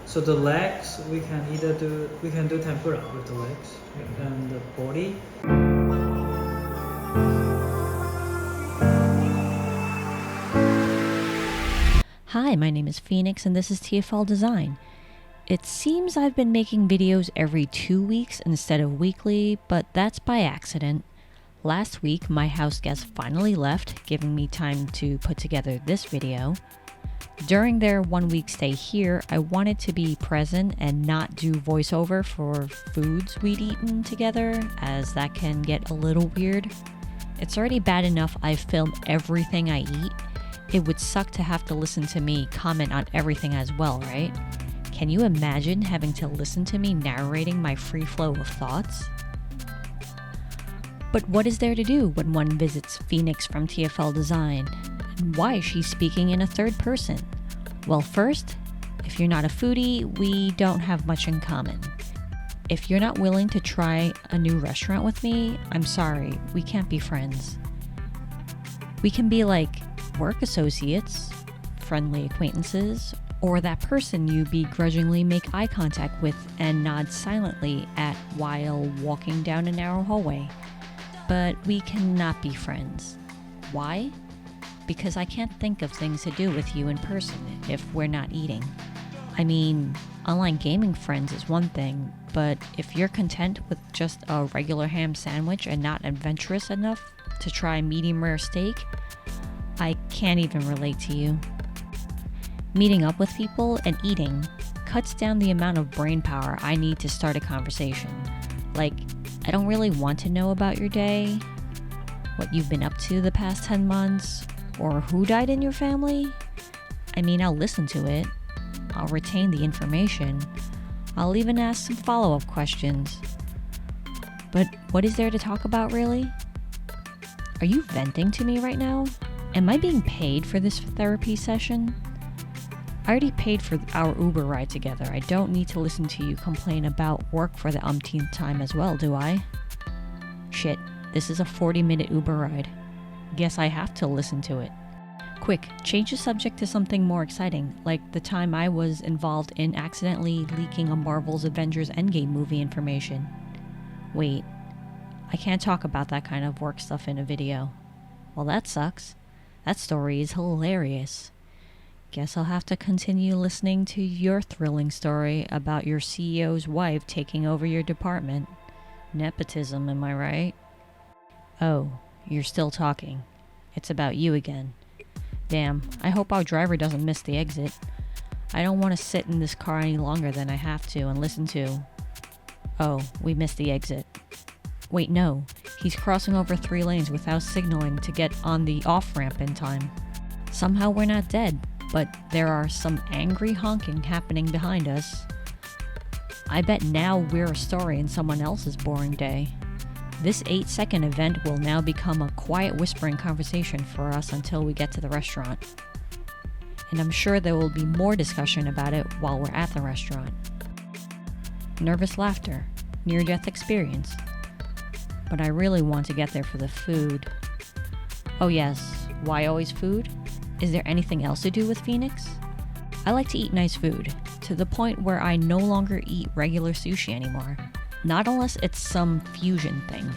So the legs we can do tempura with the legs and the body. Hi, my name is Phoenix and this is TFL Design. It seems I've been making videos every 2 weeks instead of weekly, but that's by accident. Last week, my house guest finally left, giving me time to put together this video. During their 1 week stay here, I wanted to be present and not do voiceover for foods we'd eaten together, as that can get a little weird. It's already bad enough I've filmed everything I eat. It would suck to have to listen to me comment on everything as well, right? Can you imagine having to listen to me narrating my free flow of thoughts? But what is there to do when one visits Phoenix from TFL Design? And why is she speaking in a third person? Well, first, if you're not a foodie, we don't have much in common. If you're not willing to try a new restaurant with me, I'm sorry, we can't be friends. We can be like work associates, friendly acquaintances, or that person you begrudgingly make eye contact with and nod silently at while walking down a narrow hallway. But we cannot be friends. Why? Because I can't think of things to do with you in person if we're not eating. I mean, online gaming friends is one thing, but if you're content with just a regular ham sandwich and not adventurous enough to try medium rare steak, I can't even relate to you. Meeting up with people and eating cuts down the amount of brain power I need to start a conversation. Like, I don't really want to know about your day, what you've been up to the past 10 months, or who died in your family. I mean, I'll listen to it. I'll retain the information. I'll even ask some follow-up questions. But what is there to talk about, really? Are you venting to me right now? Am I being paid for this therapy session? I already paid for our Uber ride together. I don't need to listen to you complain about work for the umpteenth time as well, do I? Shit, this is a 40-minute Uber ride. Guess I have to listen to it. Quick, change the subject to something more exciting, like the time I was involved in accidentally leaking a Marvel's Avengers Endgame movie information. Wait, I can't talk about that kind of work stuff in a video. Well, that sucks. That story is hilarious. Guess I'll have to continue listening to your thrilling story about your CEO's wife taking over your department. Nepotism, am I right? Oh, you're still talking. It's about you again. Damn, I hope our driver doesn't miss the exit. I don't want to sit in this car any longer than I have to and listen to... Oh, we missed the exit. Wait, no. He's crossing over 3 lanes without signaling to get on the off-ramp in time. Somehow we're not dead, but there are some angry honking happening behind us. I bet now we're a story in someone else's boring day. This 8-second event will now become a quiet whispering conversation for us until we get to the restaurant. And I'm sure there will be more discussion about it while we're at the restaurant. Nervous laughter, near-death experience. But I really want to get there for the food. Oh yes, why always food? Is there anything else to do with Phoenix? I like to eat nice food, to the point where I no longer eat regular sushi anymore. Not unless it's some fusion thing.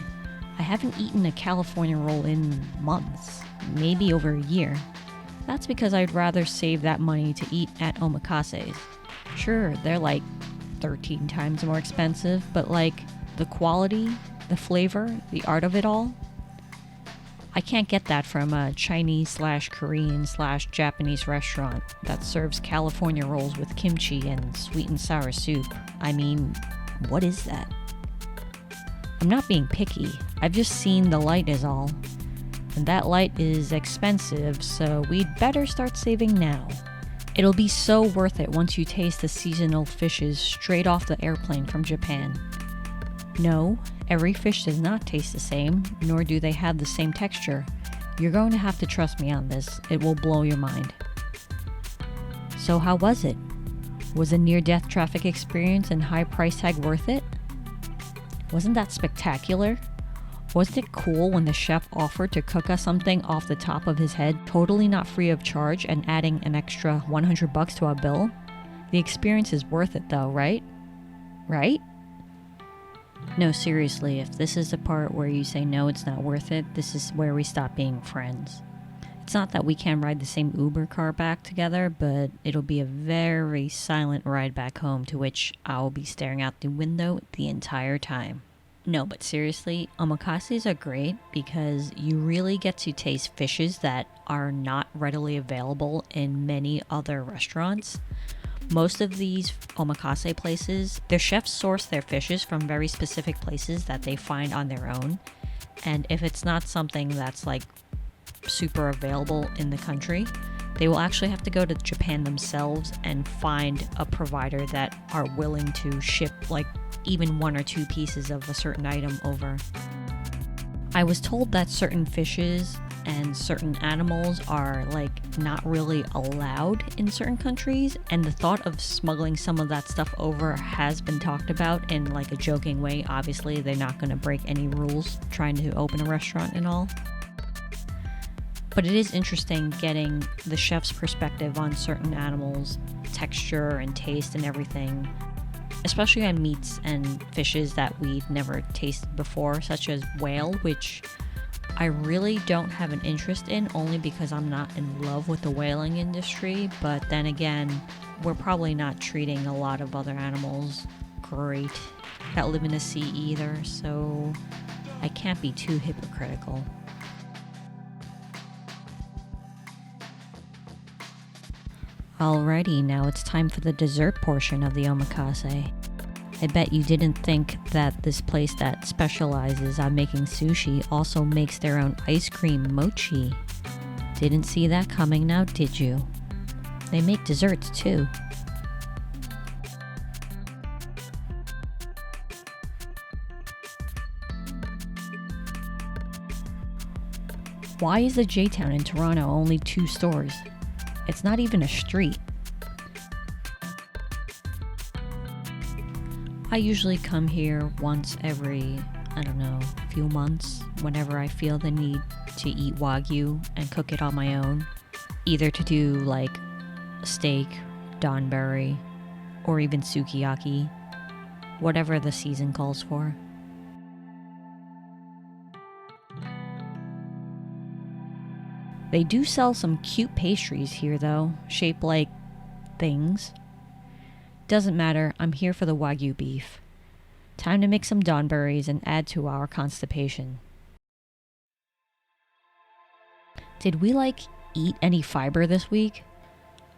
I haven't eaten a California roll in months, maybe over a year. That's because I'd rather save that money to eat at omakases. Sure, they're like 13 times more expensive, but like the quality, the flavor, the art of it all, I can't get that from a Chinese/Korean/Japanese restaurant that serves California rolls with kimchi and sweet and sour soup. I mean, what is that? I'm not being picky. I've just seen the light is all. And that light is expensive, so we'd better start saving now. It'll be so worth it once you taste the seasonal fishes straight off the airplane from Japan. No, every fish does not taste the same, nor do they have the same texture. You're going to have to trust me on this. It will blow your mind. So how was it? Was a near-death traffic experience and high price tag worth it? Wasn't that spectacular? Wasn't it cool when the chef offered to cook us something off the top of his head, totally not free of charge, and adding an extra $100 to our bill? The experience is worth it though, right? Right? No, seriously, if this is the part where you say no, it's not worth it, this is where we stop being friends. It's not that we can ride the same Uber car back together, but it'll be a very silent ride back home to which I'll be staring out the window the entire time. No, but seriously, omakases are great because you really get to taste fishes that are not readily available in many other restaurants. Most of these omakase places, their chefs source their fishes from very specific places that they find on their own. And if it's not something that's like super available in the country, they will actually have to go to Japan themselves and find a provider that are willing to ship like even 1 or 2 pieces of a certain item over. I was told that certain fishes and certain animals are like not really allowed in certain countries, and the thought of smuggling some of that stuff over has been talked about in like a joking way. Obviously, they're not going to break any rules trying to open a restaurant and all. But it is interesting getting the chef's perspective on certain animals, texture and taste and everything, especially on meats and fishes that we've never tasted before, such as whale, which I really don't have an interest in only because I'm not in love with the whaling industry. But then again, we're probably not treating a lot of other animals great that live in the sea either, so I can't be too hypocritical. Alrighty, now it's time for the dessert portion of the omakase. I bet you didn't think that this place that specializes on making sushi also makes their own ice cream mochi. Didn't see that coming now, did you? They make desserts too. Why is the J-Town in Toronto only 2 stores? It's not even a street. I usually come here once every, few months whenever I feel the need to eat Wagyu and cook it on my own. Either to do like steak, donburi, or even sukiyaki. Whatever the season calls for. They do sell some cute pastries here though, shaped like things. Doesn't matter, I'm here for the Wagyu beef. Time to make some donburis and add to our constipation. Did we eat any fiber this week?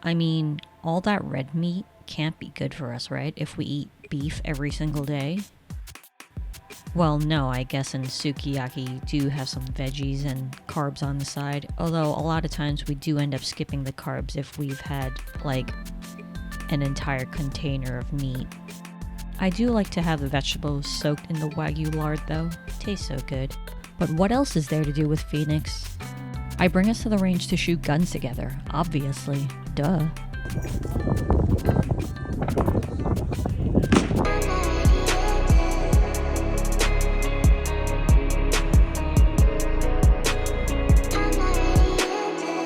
I mean, all that red meat can't be good for us, right? If we eat beef every single day. Well, no, I guess in sukiyaki do have some veggies and carbs on the side. Although a lot of times we do end up skipping the carbs if we've had an entire container of meat. I do like to have the vegetables soaked in the Wagyu lard though. Tastes so good. But what else is there to do with Phoenix? I bring us to the range to shoot guns together, obviously. Duh.